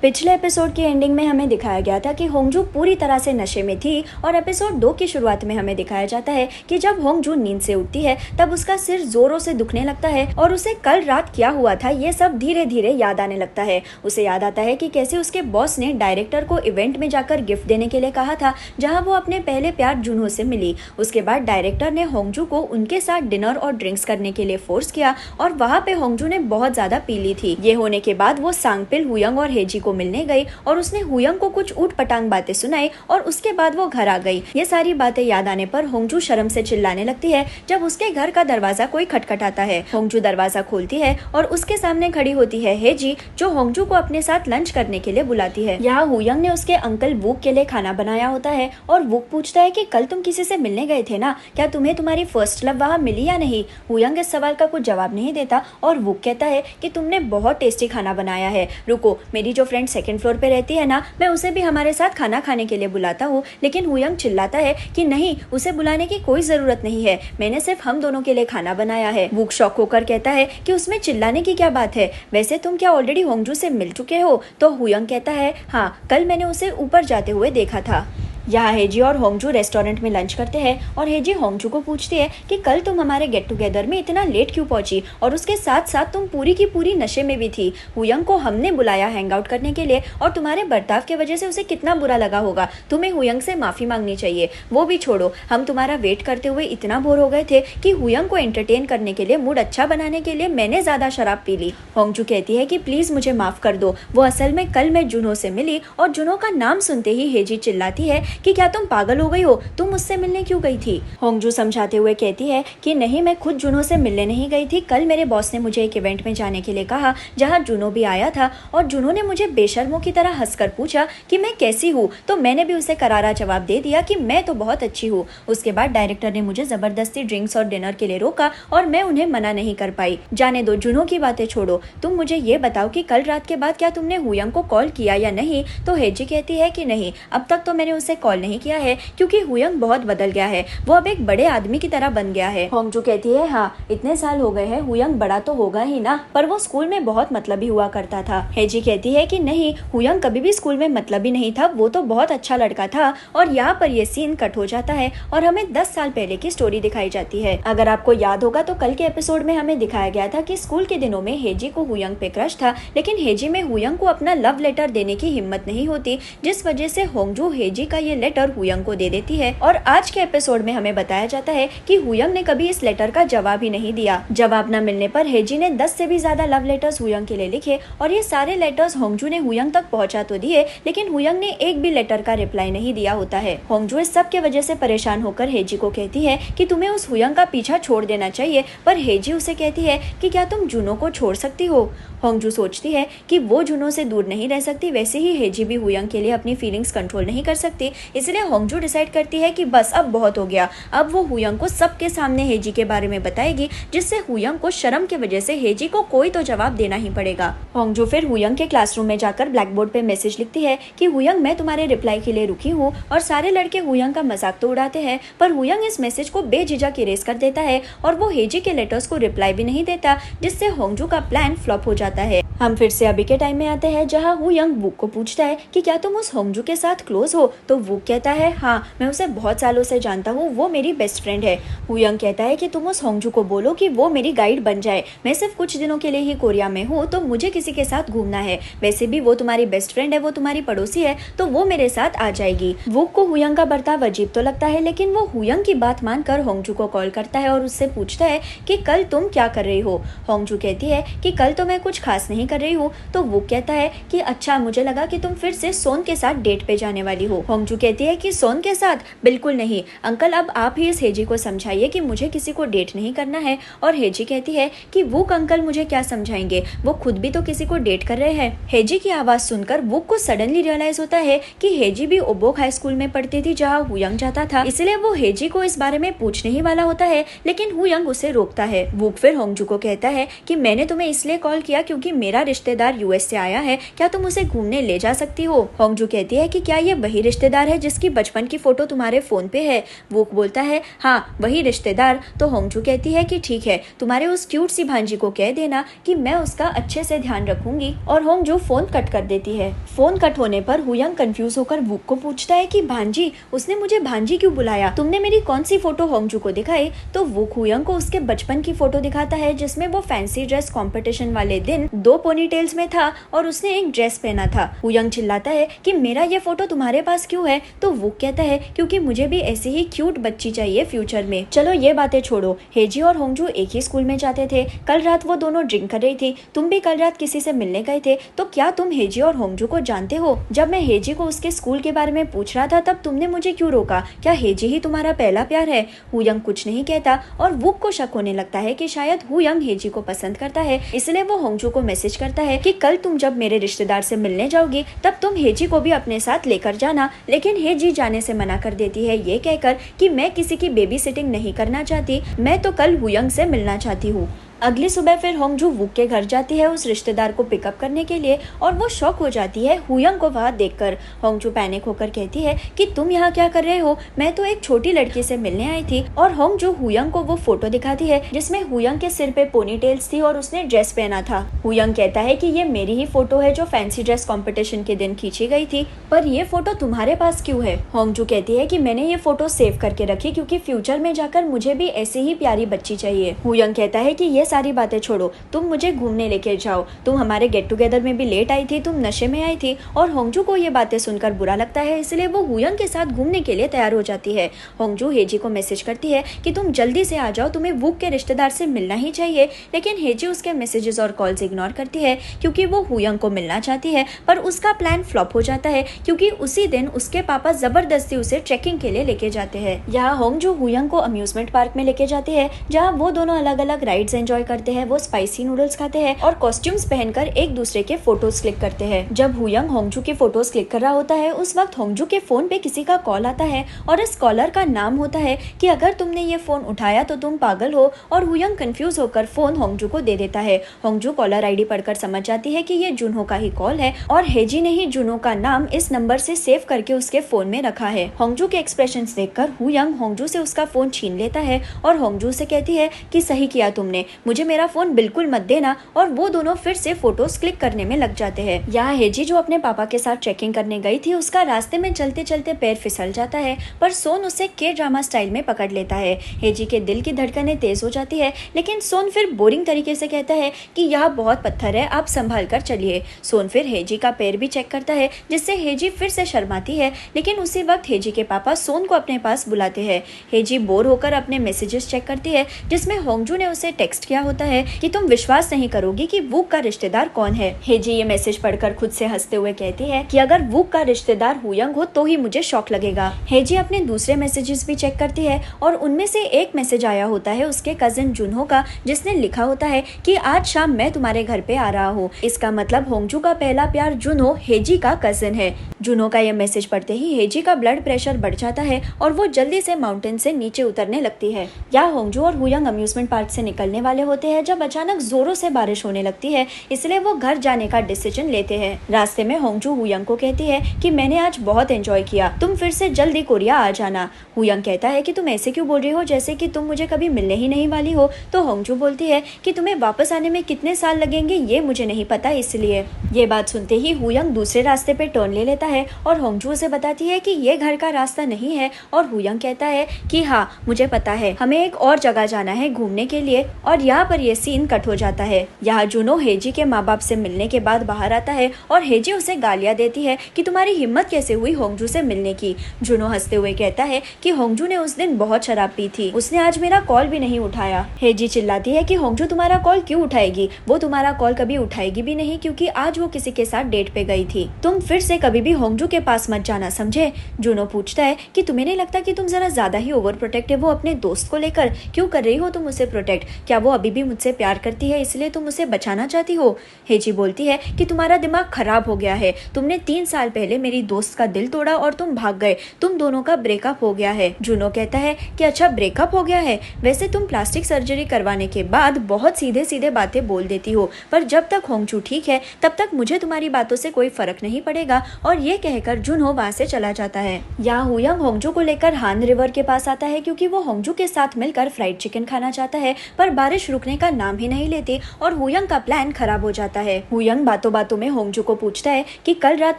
पिछले एपिसोड की एंडिंग में हमें दिखाया गया था कि होंगजू पूरी तरह से नशे में थी और एपिसोड 2 की शुरुआत में हमें दिखाया जाता है कि जब होंगजू नींद से उठती है तब उसका सिर जोरों से दुखने लगता है और उसे कल रात क्या हुआ था ये सब धीरे धीरे याद आने लगता है। उसे याद आता है कि कैसे उसके बॉस ने डायरेक्टर को इवेंट में जाकर गिफ्ट देने के लिए कहा था जहाँ वो अपने पहले प्यार जुनहो से मिली। उसके बाद डायरेक्टर ने होंगजू को उनके साथ डिनर और ड्रिंक्स करने के लिए फोर्स किया और वहाँ पे होंगजू ने बहुत ज्यादा पी ली थी। ये होने के बाद वो सांगपिल, हुयंग और हेजी को मिलने गई और उसने हुयंग को कुछ ऊट पटांग बातें सुनाई और उसके बाद वो घर आ गई। ये सारी बातें याद आने पर होंगजू शर्म से चिल्लाने लगती है जब उसके घर का दरवाजा कोई खटखटाता है। होंगजू दरवाजा खोलती है और उसके सामने खड़ी होती है हेजी जो होंगजू को अपने साथ लंच करने के लिए बुलाती है। यहाँ हुयंग ने उसके अंकल वुक के लिए खाना बनाया होता है और वुक पूछता है कि कल तुम किसी से मिलने गए थे ना, क्या तुम्हें तुम्हारी फर्स्ट लव वहाँ मिली या नहीं। हुयंग इस सवाल का कुछ जवाब नहीं देता और वुक कहता है कि तुमने बहुत टेस्टी खाना बनाया है। रुको, मेरी जो फ्रेंड सेकंड फ्लोर पे रहती है ना, मैं उसे भी हमारे साथ खाना खाने के लिए बुलाता हूँ। लेकिन हुयंग चिल्लाता है कि नहीं, उसे बुलाने की कोई जरूरत नहीं है, मैंने सिर्फ हम दोनों के लिए खाना बनाया है। वुक शॉक होकर कहता है कि उसमें चिल्लाने की क्या बात है, वैसे तुम क्या ऑलरेडी होंगजू से मिल चुके हो। तो हुयंग कहता है हाँ, कल मैंने उसे ऊपर जाते हुए देखा था। यहाँ हेजी और होंगजू रेस्टोरेंट में लंच करते हैं और हेजी होंगजू को पूछती है कि कल तुम हमारे गेट टुगेदर में इतना लेट क्यों पहुंची और उसके साथ साथ तुम पूरी की पूरी नशे में भी थी। हुयंग को हमने बुलाया हैंग आउट करने के लिए और तुम्हारे बर्ताव की वजह से उसे कितना बुरा लगा होगा। तुम्हें हुयंग से माफी मांगनी चाहिए। वो भी छोड़ो, हम तुम्हारा वेट करते हुए इतना बोर हो गए थे कि हुयंग को एंटरटेन करने के लिए, मूड अच्छा बनाने के लिए मैंने ज्यादा शराब पी ली। होंगजू कहती है कि प्लीज मुझे माफ कर दो। वो असल में कल मैं जुनहो से मिली और जुनहो का नाम सुनते ही हेजी चिल्लाती है कि क्या तुम पागल हो गई हो, तुम मुझसे मिलने क्यों गई थी। होंगजू समझाते हुए कहती है कि नहीं, मैं खुद जुनहो से मिलने नहीं गई थी। कल मेरे बॉस ने मुझे एक इवेंट में जाने के लिए कहा जहां जुनहो भी आया था और जुनहो ने मुझे बेशर्मों की तरह हंसकर पूछा कि मैं कैसी हूँ, तो मैंने भी उसे करारा जवाब दे दिया कि मैं तो बहुत अच्छी हूँ। उसके बाद डायरेक्टर ने मुझे जबरदस्ती ड्रिंक्स और डिनर के लिए रोका और मैं उन्हें मना नहीं कर पाई। जाने दो, जुनहो की बातें छोड़ो, तुम मुझे ये बताओ कि कल रात के बाद क्या तुमने हुयंग को कॉल किया या नहीं। तो हेजी कहती है कि नहीं, अब तक तो मैंने उसे कॉल नहीं किया है क्योंकि हुयंग बहुत बदल गया है, वो अब एक बड़े आदमी की तरह बन गया है। होंगजू कहती है हाँ, इतने साल हो गए हैं, हुयंग बड़ा तो होगा ही ना, पर वो स्कूल में बहुत मतलबी हुआ करता था। हेजी कहती है कि नहीं, हुयंग कभी भी स्कूल में मतलबी नहीं था, वो तो बहुत अच्छा लड़का था। और यहाँ पर ये सीन कट हो जाता है और हमें 10 साल पहले की स्टोरी दिखाई जाती है। अगर आपको याद होगा तो कल के एपिसोड में हमें दिखाया गया था कि स्कूल के दिनों में हेजी को हुयंग पे क्रश था, लेकिन हेजी में हुयंग को अपना लव लेटर देने की हिम्मत नहीं होती, जिस वजह से होंगजू हेजी का ये लेटर हुयंग को दे देती है। और आज के एपिसोड में हमें बताया जाता है कि हुयंग ने कभी इस लेटर का जवाब ही नहीं दिया। जवाब न मिलने पर हेजी ने 10 से भी ज्यादा लव लेटर्स हुयंग के लिए लिखे और ये सारे लेटर्स होंगजू ने हुयंग तक पहुंचा तो दिए, लेकिन हुयंग ने एक भी लेटर का रिप्लाई नहीं दिया होता है। होंगजू इस सब के वजह से परेशान होकर हेजी को कहती है कि तुम्हें उस हुयंग का पीछा छोड़ देना चाहिए, पर हेजी उसे कहती है कि क्या तुम जुनहो को छोड़ सकती हो। होंगजू सोचती है कि वो जुनहो से दूर नहीं रह सकती, वैसे ही हेजी भी हुयंग के लिए अपनी फीलिंग्स कंट्रोल नहीं कर सकती। इसलिए होंगजू डिसाइड करती है कि बस अब बहुत हो गया, अब वो हुयंग को सबके सामने हेजी के बारे में बताएगी, जिससे हुयंग को शर्म की वजह से हेजी को कोई तो जवाब देना ही पड़ेगा। होंगजू फिर हुयंग के क्लासरूम में जाकर ब्लैक बोर्ड पे मैसेज लिखती है कि हुयंग, मैं तुम्हारे रिप्लाई के लिए रुकी हूँ। और सारे लड़के हुयंग का मजाक तो उड़ाते हैं, पर हुयंग इस मैसेज को बेझिझक इरेज कर देता है और वो हेजी के लेटर्स को रिप्लाई भी नहीं देता, जिससे होंगजू का प्लान फ्लॉप हो जाता है। हम फिर से अभी के टाइम में आते हैं जहाँ हुयंग वुक को पूछता है कि क्या तुम उस होंगजू के साथ क्लोज हो। तो वुक कहता है हाँ, मैं उसे बहुत सालों से जानता हूँ, वो मेरी बेस्ट फ्रेंड है। हुयंग कहता है कि तुम उस होंगजू को बोलो कि वो मेरी गाइड बन जाए, मैं सिर्फ कुछ दिनों के लिए ही कोरिया में हूँ, तो मुझे किसी के साथ घूमना है। वैसे भी वो तुम्हारी बेस्ट फ्रेंड है, वो तुम्हारी पड़ोसी है, तो वो मेरे साथ आ जाएगी। वुक को हुयंग का बर्ताव अजीब तो लगता है, लेकिन वो हुयंग की बात मानकर होंगजू को कॉल करता है और उससे पूछता है कि कल तुम क्या कर रही हो। होंगजू कहती है कि कल तो मैं कुछ खास नहीं कर रही हूँ। तो वो कहता है कि अच्छा, मुझे लगा कि तुम फिर से सोन के साथ डेट पे जाने वाली हो। होंगजू कहती है कि सोन के साथ? बिल्कुल नहीं अंकल, अब आप ही इस हेजी को समझाइए कि मुझे किसी को डेट नहीं करना है। और हेजी कहती है कि वुक अंकल मुझे क्या समझाएंगे, वो खुद भी तो किसी को डेट कर रहे हैं। हेजी की आवाज सुनकर वुक को सडनली रियलाइज होता है कि हेजी भी ओबोक हाई स्कूल में पढ़ती थी जहाँ हुयंग जाता था, इसलिए वो हेजी को इस बारे में पूछने ही वाला होता है, लेकिन हुयंग उसे रोकता है। वुक फिर होंगजू को कहता है कि मैंने तुम्हें इसलिए कॉल किया क्योंकि मेरा मेरा रिश्तेदार यूएस से आया है, क्या तुम उसे घूमने ले जा सकती हो? होंगजू कहती है कि क्या ये वही रिश्तेदार है जिसकी बचपन की फोटो तुम्हारे फोन पे है? वूक बोलता है हाँ वही रिश्तेदार। तो होंगजू कहती है कि ठीक है, तुम्हारे उस क्यूट सी भांजी को कह देना कि मैं उसका अच्छे से ध्यान रखूंगी। और होंगजू फोन कट कर देती है। फोन कट होने पर हुयंग कंफ्यूज होकर वूक को पूछता है कि भांजी, उसने मुझे भांजी क्यों बुलाया? तुमने मेरी कौन सी फोटो होंगजू को दिखाई? तो वूक हुयंग को उसके बचपन की फोटो दिखाता है जिसमें वो फैंसी ड्रेस कंपटीशन वाले दिन 2 पोनीटेल्स में था और उसने एक ड्रेस पहना था। हुयंग चिल्लाता है कि मेरा ये फोटो तुम्हारे पास क्यों है? तो वूक कहता है क्योंकि मुझे भी ऐसी ही क्यूट बच्ची चाहिए फ्यूचर में। चलो ये बातें छोड़ो, हेजी और होंगजू एक ही स्कूल में जाते थे। कल रात वो दोनों ड्रिंक कर रही थी। तुम भी कल रात किसी से मिलने गए थे, तो क्या तुम हेजी और होंगजू को जानते हो? जब मैं हेजी को उसके स्कूल के बारे में पूछ रहा था तब तुमने मुझे क्यों रोका? क्या हेजी ही तुम्हारा पहला प्यार है? हुयंग कुछ नहीं कहता और वुक को शक होने लगता है कि शायद हुयंग हेजी को पसंद करता है। इसलिए वो होंगजू को मैसेज करता है कि कल तुम जब मेरे रिश्तेदार से मिलने जाओगी तब तुम हेजी को भी अपने साथ लेकर जाना। लेकिन हेजी जाने से मना कर देती है, ये कहकर कि मैं किसी की बेबी सिटिंग नहीं करना चाहती, मैं तो कल हुयंग से मिलना चाहती हूँ। अगली सुबह फिर होंगजू वुक के घर जाती है उस रिश्तेदार को पिकअप करने के लिए और वो शॉक हो जाती है हुयंग को वहाँ देखकर। होंगजू पैनिक होकर कहती है कि तुम यहाँ क्या कर रहे हो? मैं तो एक छोटी लड़की से मिलने आई थी। और होंगजू हुयंग को वो फोटो दिखाती है जिसमें हुयंग के सिर पे पोनीटेल्स थी और उसने ड्रेस पहना था। हुयंग कहता है कि ये मेरी ही फोटो है जो फैंसी ड्रेस कॉम्पिटिशन के दिन खींची गई थी, पर ये फोटो तुम्हारे पास क्यों है? होंगजू कहती है कि मैंने ये फोटो सेव करके रखी क्योंकि फ्यूचर में जाकर मुझे भी ऐसी ही प्यारी बच्ची चाहिए। हुयंग कहता है कि ये सारी बातें छोड़ो, तुम मुझे घूमने लेके जाओ। तुम हमारे गेट टुगेदर में भी लेट आई थी, तुम नशे में आई थी। और होंगजू को ये बातें सुनकर बुरा लगता है, इसलिए वो हुयंग के साथ घूमने के लिए तैयार हो जाती है। होंगजू हेजी को मैसेज करती है कि तुम जल्दी से आ जाओ, तुम्हें वुक के रिश्तेदार से मिलना ही चाहिए। लेकिन हेजी उसके मैसेजेस और कॉल्स इग्नोर करती है क्योंकि वो हुयंग को मिलना चाहती है। पर उसका प्लान फ्लॉप हो जाता है क्योंकि उसी दिन उसके पापा जबरदस्ती उसे ट्रैकिंग के लिए लेके जाते हैं। यहाँ होंगजू हुयंग को अम्यूजमेंट पार्क में लेके जाती है जहाँ वो दोनों अलग अलग राइड्स एंजॉय करते हैं। वो स्पाइसी नूडल्स खाते हैं और कॉस्ट्यूम्स पहनकर एक दूसरे के फोटोज क्लिक करते हैं। जब हुयंग होंगजू के फोटोज क्लिक कर रहा होता है उस वक्त होंगजू के फोन पे किसी का कॉल आता है और इस कॉलर का नाम होता है कि अगर तुमने ये फोन उठाया तो तुम पागल हो। और हुयंग कंफ्यूज होकर फोन होंगजू को दे देता है। होंगजू कॉलर आईडी पढ़कर समझ जाती है कि ये जुनहो का ही कॉल है और हेजी ने ही जुनहो का नाम इस नंबर से सेव करके उसके फोन में रखा है। होंगजू के एक्सप्रेशंस देखकर हुयंग होंगजू से उसका फोन छीन लेता है और होंगजू से कहती है कि सही किया तुमने, मुझे मेरा फोन बिल्कुल मत देना। और वो दोनों फिर से फोटोज क्लिक करने में लग जाते हैं। यहाँ हेजी जो अपने पापा के साथ ट्रैकिंग करने गई थी उसका रास्ते में चलते चलते पैर फिसल जाता है, पर सोन उसे के ड्रामा स्टाइल में पकड़ लेता है। हेजी के दिल की धड़कनें तेज हो जाती है, लेकिन सोन फिर बोरिंग तरीके से कहता है कि यहाँ बहुत पत्थर है, आप संभाल कर चलिए। सोन फिर हेजी का पैर भी चेक करता है जिससे हेजी फिर से शर्माती है, लेकिन उसी वक्त हेजी के पापा सोन को अपने पास बुलाते हैं। हेजी बोर होकर अपने मैसेजेस चेक करती है जिसमें होंगजू ने उसे टेक्स्ट किया होता है कि तुम विश्वास नहीं करोगी कि वुक का रिश्तेदार कौन है। हेजी ये मैसेज पढ़कर खुद से हंसते हुए कहती है कि अगर वुक का रिश्तेदार हुयंग हो तो ही मुझे शौक लगेगा। हेजी अपने दूसरे मैसेजेस भी चेक करती है और उनमें से एक मैसेज आया होता है उसके कजिन जुनहो का, जिसने लिखा होता है कि आज शाम मैं तुम्हारे घर पे आ रहा हूँ। इसका मतलब होंगजू का पहला प्यार जुनहो हेजी का कजिन है। जुनहो का यह मैसेज पढ़ते ही हेजी का ब्लड प्रेशर बढ़ जाता है और वो जल्दी से माउंटेन से नीचे उतरने लगती है। यहाँ होंगजू और हुयंग अम्यूजमेंट पार्क से निकलने वाले होते हैं जब अचानक जोरों से बारिश होने लगती है, इसलिए वो घर जाने का डिसीजन लेते हैं। रास्ते में होंगजू हुयंग को कहती है कि मैंने आज बहुत एंजॉय किया, तुम फिर से जल्दी कोरिया आ जाना। हुयंग कहता है कि तुम ऐसे क्यों बोल रही हो जैसे कि तुम मुझे कभी मिलने ही नहीं वाली हो। तो होंगजू बोलती है कि तुम्हें वापस आने में कितने साल लगेंगे ये मुझे नहीं पता, इसलिए। ये बात सुनते ही हुयंग दूसरे रास्ते पे टर्न ले लेता है और होंगजू उसे बताती है कि ये घर का रास्ता नहीं है। और हुयंग कहता है कि हाँ मुझे पता है, हमें एक और जगह जाना है घूमने के लिए। और यहाँ पर ये सीन कट हो जाता है। यहाँ जुनो हेजी के माँ बाप से मिलने के बाद बाहर आता है और हेजी उसे गालियाँ देती है कि तुम्हारी हिम्मत कैसे हुई होंगजू से मिलने की। जुनो हंसते हुए कहता है कि होंगजू ने उस दिन बहुत शराब पी थी, उसने आज मेरा कॉल भी नहीं उठाया। हेजी चिल्लाती है कि होंगजू तुम्हारा कॉल क्यों उठाएगी, वो तुम्हारा कॉल कभी उठाएगी भी नहीं क्योंकि आज वो किसी के साथ डेट पे गई थी। तुम फिर से कभी भी होंगजू के पास मत जाना, समझे। जुनो पूछता है कि तुम्हें नहीं लगता कि तुम जरा ज्यादा ही ओवर प्रोटेक्टिव हो अपने दोस्त को लेकर, क्यों कर रही हो तुम उसे प्रोटेक्ट, क्या वो अभी भी मुझसे प्यार करती है, इसलिए तुम उसे बचाना चाहती हो। हेजी बोलती है कि तुम्हारा दिमाग खराब हो गया है, तुमने 3 साल पहले मेरी दोस्त का दिल तोड़ा और तुम भाग गए, तुम दोनों का ब्रेकअप हो गया है। जुनो कहता है कि अच्छा ब्रेकअप हो गया है, वैसे तुम प्लास्टिक सर्जरी करवाने के बाद बहुत सीधे सीधे बातें बोल देती हो, पर जब तक होंगजू ठीक है तब तक मुझे तुम्हारी बातों से कोई फर्क नहीं पड़ेगा। और ये कहकर जुनो वहाँ से चला जाता है। यहाँ हुयंग होंगजू को लेकर हान रिवर के पास आता है क्योंकि वो होंगजू के साथ मिलकर फ्राइड चिकन खाना चाहता है, पर बारिश रुकने का नाम ही नहीं लेती और हुयंग का प्लान खराब हो जाता है। हुयंग बातों बातों में होंगजू को पूछता है कि कल रात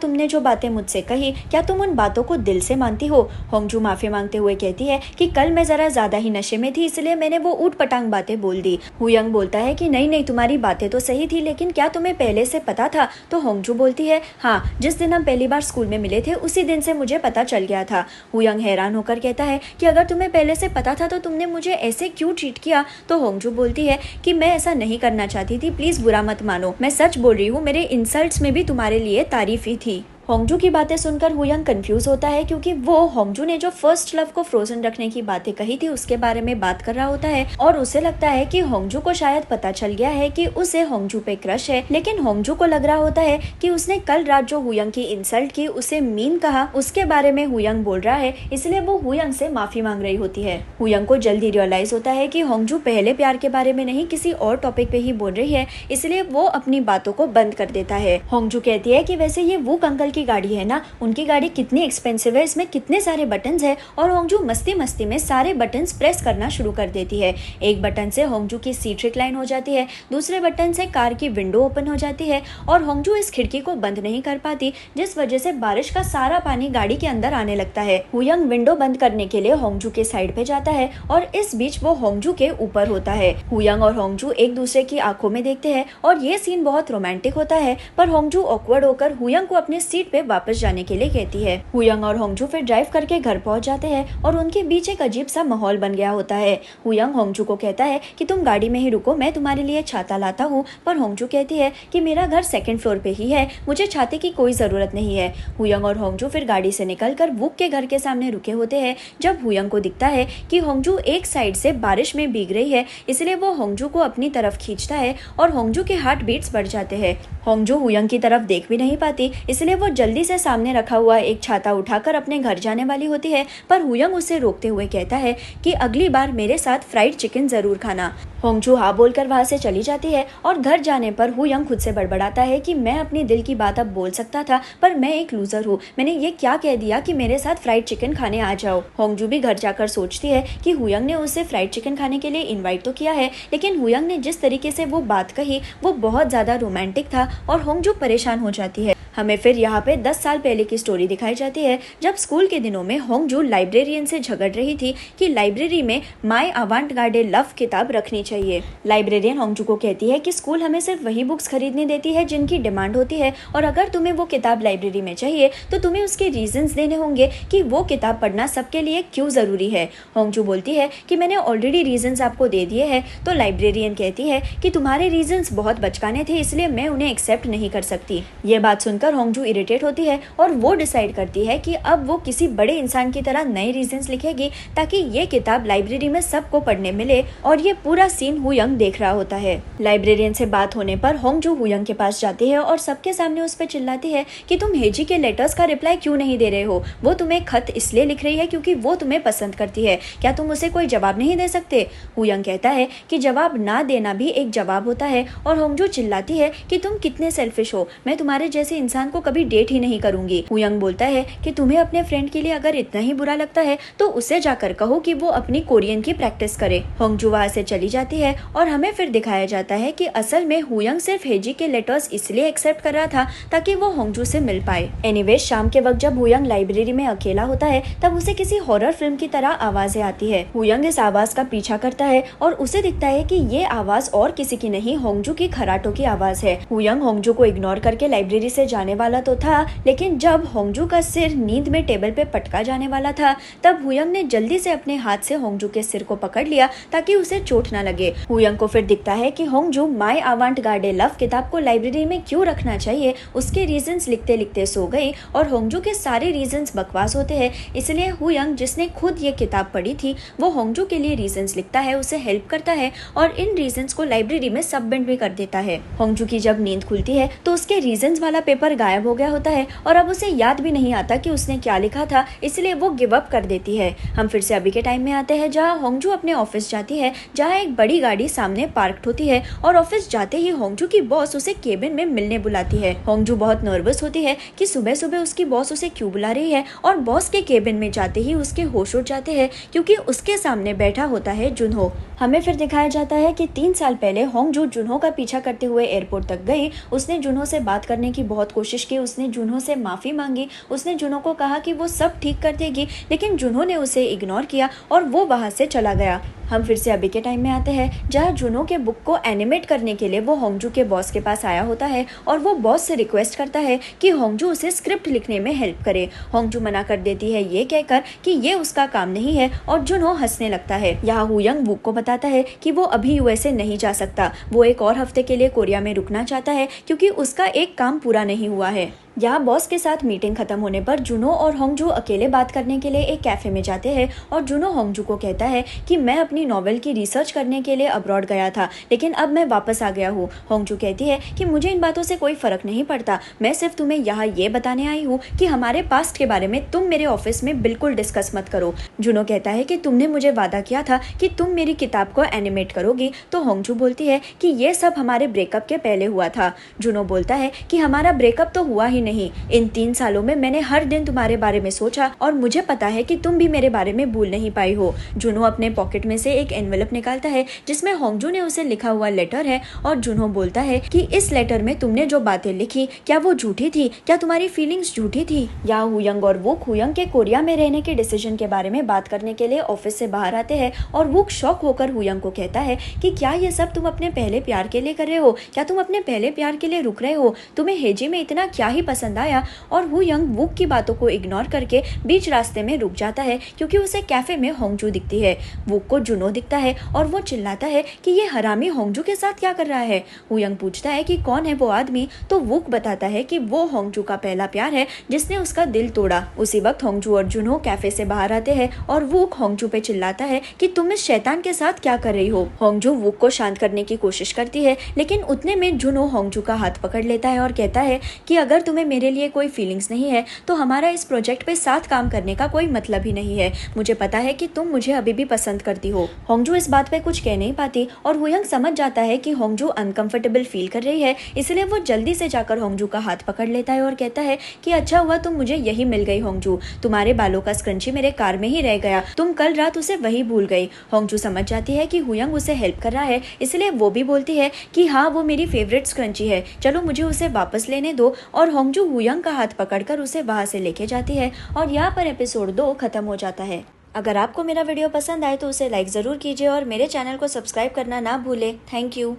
तुमने जो बातें मुझसे कही, क्या तुम उन बातों को दिल से मानती हो? होंगजू माफी मांगते हुए कहती है कि कल मैं जरा ज्यादा ही नशे में थी, इसलिए मैंने वो ऊट पटांग बातें बोल दी। हुयंग बोलता है कि नहीं नहीं, तुम्हारी बातें तो सही थी, लेकिन क्या तुम्हें पहले से पता था? तो होंगजू बोलती है हाँ, जिस दिन हम पहली बार स्कूल में मिले थे उसी दिन से मुझे पता चल गया था। हुयंग हैरान होकर कहता है कि अगर तुम्हें पहले से पता था तो तुमने मुझे ऐसे क्यों ट्रीट किया? तो होंगजू बोलती है कि मैं ऐसा नहीं करना चाहती थी, प्लीज बुरा मत मानो, मैं सच बोल रही हूँ, मेरे इंसल्ट्स में भी तुम्हारे लिए तारीफ ही थी। होंगजू की बातें सुनकर हुयंग कंफ्यूज होता है क्योंकि वो होंगजू ने जो फर्स्ट लव को फ्रोजन रखने की बातें कही थी उसके बारे में बात कर रहा होता है और उसे लगता है कि होंगजू को शायद पता चल गया है कि उसे होंगजू पे क्रश है। लेकिन होंगजू को लग रहा होता है कि उसने कल रात जो हुयंग की इंसल्ट की, उसे मीन कहा, उसके बारे में हुयंग बोल रहा है, इसलिए वो हुयंग से माफी मांग रही होती है। हुयंग को जल्दी रियलाइज होता है कि होंगजू पहले प्यार के बारे में नहीं किसी और टॉपिक पे ही बोल रही है, इसलिए वो अपनी बातों को बंद कर देता है। होंगजू कहती है कि वैसे ये वुक अंकल की गाड़ी है ना, उनकी गाड़ी कितनी एक्सपेंसिव है, इसमें कितने सारे बटन्स है। और होंगजू मस्ती मस्ती में सारे बटन्स प्रेस करना शुरू कर देती है। एक बटन से होंगजू की सीट रिक्लाइन हो जाती है, दूसरे बटन से कार की विंडो ओपन हो जाती है और होंगजू इस खिड़की को बंद नहीं कर पाती, जिस वजह से बारिश का सारा पानी गाड़ी के अंदर आने लगता है। हुयंग विंडो बंद करने के लिए होंगजू के साइड पे जाता है और इस बीच वो होंगजू के ऊपर होता है। हुयंग और होंगजू एक दूसरे की आंखों में देखते हैं और ये सीन बहुत रोमांटिक होता है, पर होंगजू ऑकवर्ड होकर हुयंग को अपने सीट पे वापस जाने के लिए कहती है। हुयंग और होंगजू फिर ड्राइव करके घर पहुंच जाते हैं और उनके बीच एक अजीब सा माहौल बन गया होता है। हुयंग होंगजू को कहता है कि तुम गाड़ी में ही रुको, मैं तुम्हारे लिए छाता लाता हूँ, पर होंगजू कहती है कि मेरा घर 2nd फ्लोर पे ही है, मुझे छाते की कोई जरूरत नहीं है। हुयंग और होंगजू फिर गाड़ी से निकलकर वुक के घर के सामने रुके होते हैं जब हुयंग को दिखता है कि होंगजू एक साइड से बारिश में भीग रही है, इसलिए वो होंगजू को अपनी तरफ खींचता है और होंगजू के हार्ट बीट्स बढ़ जाते हैं। होंगजू हुयंग की तरफ देख भी नहीं पाती, इसलिए वो जल्दी से सामने रखा हुआ एक छाता उठाकर अपने घर जाने वाली होती है, पर हुयंग उसे रोकते हुए कहता है कि अगली बार मेरे साथ फ्राइड चिकन जरूर खाना। होंगजू हाँ बोलकर वहां से चली जाती है और घर जाने पर हुयंग खुद से बड़बड़ाता है कि मैं अपनी दिल की बात अब बोल सकता था, पर मैं एक लूजर हूँ, मैंने ये क्या कह दिया कि मेरे साथ फ्राइड चिकन खाने आ जाओ। होंगजू भी घर जाकर सोचती है कि हुयंग ने उसे फ्राइड चिकन खाने के लिए इन्वाइट तो किया है, लेकिन हुयंग ने जिस तरीके से वो बात कही वो बहुत ज्यादा रोमांटिक था और होंगजू परेशान हो जाती है। हमें फिर यहाँ पे 10 साल पहले की स्टोरी दिखाई जाती है जब स्कूल के दिनों में होंगजू लाइब्रेरियन से झगड़ रही थी कि लाइब्रेरी में माय अवांट-गार्डे लव किताब रखनी चाहिए। लाइब्रेरियन होंगजू को कहती है कि स्कूल हमें सिर्फ वही बुक्स खरीदने देती है जिनकी डिमांड होती है, और अगर तुम्हें वो किताब लाइब्रेरी में चाहिए तो तुम्हें उसके रीजंस देने होंगे कि वो किताब पढ़ना सबके लिए क्यों जरूरी है। होंगजू बोलती है कि मैंने ऑलरेडी रीजंस आपको दे दिए हैं, तो लाइब्रेरियन कहती है कि तुम्हारे रीजंस बहुत बचकाने थे, इसलिए मैं उन्हें एक्सेप्ट नहीं कर सकती। ये बात सुनकर होंगजू इरिटेट होती है और वो डिसाइड करती है कि अब वो किसी बड़े इंसान की तरह नए रीजंस लिखेगी ताकि ये किताब लाइब्रेरी में सबको पढ़ने मिले, और ये पूरा सीन हुयंग देख रहा होता है। लाइब्रेरियन से बात होने पर होंगजू हुयंग के पास जाती है और सबके सामने उस पर चिल्लाती है कि तुम हेजी के लेटर्स का रिप्लाई क्यों नहीं दे रहे हो, वो तुम्हें खत इसलिए लिख रही है क्योंकि वो तुम्हें पसंद करती है, क्या तुम उसे कोई जवाब नहीं दे सकते? हुयंग कहता है कि जवाब ना देना भी एक जवाब होता है, और होंगजू चिल्लाती है कि तुम कितने सेल्फिश हो, मैं तुम्हारे जैसे इंसान को कभी डेट ही नहीं करूंगी। हुयंग बोलता है कि तुम्हें अपने फ्रेंड के लिए अगर इतना ही बुरा लगता है तो उसे जाकर कहो कि वो अपनी कोरियन की प्रैक्टिस करे। होंगजू वहां से चली जाती है और हमें फिर दिखाया जाता है कि असल में हुयंग सिर्फ हेजी के लेटर्स इसलिए एक्सेप्ट कर रहा था ताकि वो होंगजू से मिल पाए। एनीवे, शाम के वक्त जब हुयंग लाइब्रेरी में अकेला होता है तब उसे किसी हॉरर फिल्म की तरह आवाजें आती है। हुयंग इस आवाज का पीछा करता है और उसे दिखता है कि ये आवाज और किसी की नहीं, होंगजू की खराटों की आवाज है। हुयंग होंगजू को इग्नोर करके लाइब्रेरी से जाने वाला तो था, लेकिन जब होंगजू का सिर नींद में टेबल पे पटका जाने वाला था तब हुयंग ने जल्दी से अपने हाथ से होंगजू के सिर को पकड़ लिया ताकि उसे चोट न लगे। हुयंग को फिर दिखता है कि होंगजू माय अवांट गार्डे लव किताब को लाइब्रेरी में क्यों रखना चाहिए उसके रीजंस लिखते लिखते सो गई और होंगजू के सारे रीजंस बकवास होते हैं। इसलिए हुयंग, जिसने खुद ये किताब पढ़ी थी, वो होंगजू के लिए रीजंस लिखता है, उसे हेल्प करता है और इन रीजंस को लाइब्रेरी में सबमिट भी कर देता है। होंगजू की जब नींद खुलती है तो उसके रीजंस वाला पेपर गायब हो गया होता है और अब उसे याद भी नहीं आता कि उसने क्या लिखा था, इसलिए वो गिव अप कर देती है। हम फिर से अभी के टाइम में आते हैं जहाँ होंगजू अपने ऑफिस जाती है, जहाँ एक बड़ी गाड़ी सामने पार्क्ड होती है और ऑफिस जाते ही होंगजू की बॉस उसे केबिन में मिलने बुलाती है। होंगजू बहुत नर्वस होती है कि सुबह सुबह उसकी बॉस उसे क्यों बुला रही है और बॉस के केबिन में जाते ही उसके होश उड़ जाते हैं क्योंकि उसके सामने बैठा होता है जुनहो। हमें फिर दिखाया जाता है कि 3 साल पहले होंगजू जुनहो का पीछा करते हुए एयरपोर्ट तक गई। उसने जुनहो से बात करने की बहुत कोशिश की, उसने जुनहो से माफ़ी मांगी, उसने जुनहो को कहा कि वो सब ठीक कर देगी, लेकिन जुनहो ने उसे इग्नोर किया और वो वहाँ से चला गया। हम फिर से अभी के टाइम में आते हैं जहाँ जुनहो के बुक को एनिमेट करने के लिए वो होंगजू के बॉस के पास आया होता है और वो बॉस से रिक्वेस्ट करता है कि होंगजू उसे स्क्रिप्ट लिखने में हेल्प करे। होंगजू मना कर देती है ये कहकर कि ये उसका काम नहीं है और जुनहो हंसने लगता है। यहाँ हुयंग वुक को बताता है कि वो अभी यूएसए नहीं जा सकता, वो एक और हफ्ते के लिए कोरिया में रुकना चाहता है क्योंकि उसका एक काम पूरा नहीं हुआ है। यहाँ बॉस के साथ मीटिंग खत्म होने पर जुनहो और होंगजू अकेले बात करने के लिए एक कैफे में जाते हैं और जुनहो होंगजू को कहता है कि मैं अपनी नॉवेल की रिसर्च करने के लिए अब्रॉड गया था, लेकिन अब मैं वापस आ गया हूँ। होंगजू कहती है कि मुझे इन बातों से कोई फर्क नहीं पड़ता, मैं सिर्फ तुम्हें यहाँ ये बताने आई हूँ कि हमारे पास्ट के बारे में तुम मेरे ऑफिस में बिल्कुल डिस्कस मत करो। जुनहो कहता है कि तुमने मुझे वादा किया था कि तुम मेरी किताब को एनिमेट करोगी, तो होंगजू बोलती है कि ये सब हमारे ब्रेकअप के पहले हुआ था। जुनहो बोलता है कि हमारा ब्रेकअप तो हुआ ही नहीं, इन 3 सालों में मैंने हर दिन तुम्हारे बारे में सोचा और मुझे पता है कि तुम भी मेरे बारे में भूल नहीं पाई हो। जुनहो अपने पॉकेट में से एक एनवेलप निकालता है जिसमें होंगजू ने उसे लिखा हुआ लेटर है और जुनहो बोलता है कि इस लेटर में तुमने जो बातें लिखी क्या वो झूठी थी, क्या तुम्हारी फीलिंग्स झूठी थी। यहाँ हुयंग और वुक हुयंग के कोरिया में रहने के डिसीजन के बारे में बात करने के लिए ऑफिस से बाहर आते हैं और वुक शॉक होकर हुयंग को कहता है कि क्या ये सब तुम अपने पहले प्यार के लिए कर रहे हो, क्या तुम अपने पहले प्यार के लिए रुक रहे हो, तुम्हें हेजी में इतना क्या ही पसंद आया। और हुयंग वुक की बातों को इग्नोर करके बीच रास्ते में रुक जाता है क्योंकि उसे कैफे में होंगजू दिखती है। वुक को जुनहो दिखता है और वो चिल्लाता है कि ये हरामी होंगजू के साथ क्या कर रहा है। हुयंग पूछता है कि कौन है वो आदमी, तो वुक बताता है कि वो होंगजू का पहला प्यार है जिसने उसका दिल तोड़ा। उसी वक्त होंगजू और जुनहो कैफे से बाहर आते हैं और वुक होंगजू पे चिल्लाता है कि तुम इस शैतान के साथ क्या कर रही हो। होंगजू वुक को शांत करने की कोशिश करती है, लेकिन उतने में जुनहो होंगजू का हाथ पकड़ लेता है और कहता है कि अगर तुम्हें मेरे लिए कोई फीलिंग्स नहीं है तो हमारा इस प्रोजेक्ट पे साथ काम करने का कोई मतलब ही नहीं है। मुझे पता है कि तुम मुझे अभी भी पसंद करती हो। होंगजू इस बात पे कुछ कह नहीं पाती और हुयंग समझ जाता है कि होंगजू अनकंफर्टेबल फील कर रही है, इसलिए वो जल्दी से जाकर होंगजू का हाथ पकड़ लेता है और कहता है कि अच्छा हुआ तुम मुझे यही मिल गई होंगजू, तुम्हारे बालों का स्क्रंची मेरे कार में ही रह गया, तुम कल रात उसे वही भूल गई। होंगजू समझ जाती है कि हुयंग उसे हेल्प कर रहा है, इसलिए वो भी बोलती है कि हाँ वो मेरी फेवरेट स्क्रंची है, चलो मुझे उसे वापस लेने दो। और होंगजू हुयंग का हाथ पकड़कर उसे वहां से लेके जाती है और यहाँ पर एपिसोड 2 खत्म हो जाता है। अगर आपको मेरा वीडियो पसंद आए तो उसे लाइक ज़रूर कीजिए और मेरे चैनल को सब्सक्राइब करना ना भूलें। Thank you.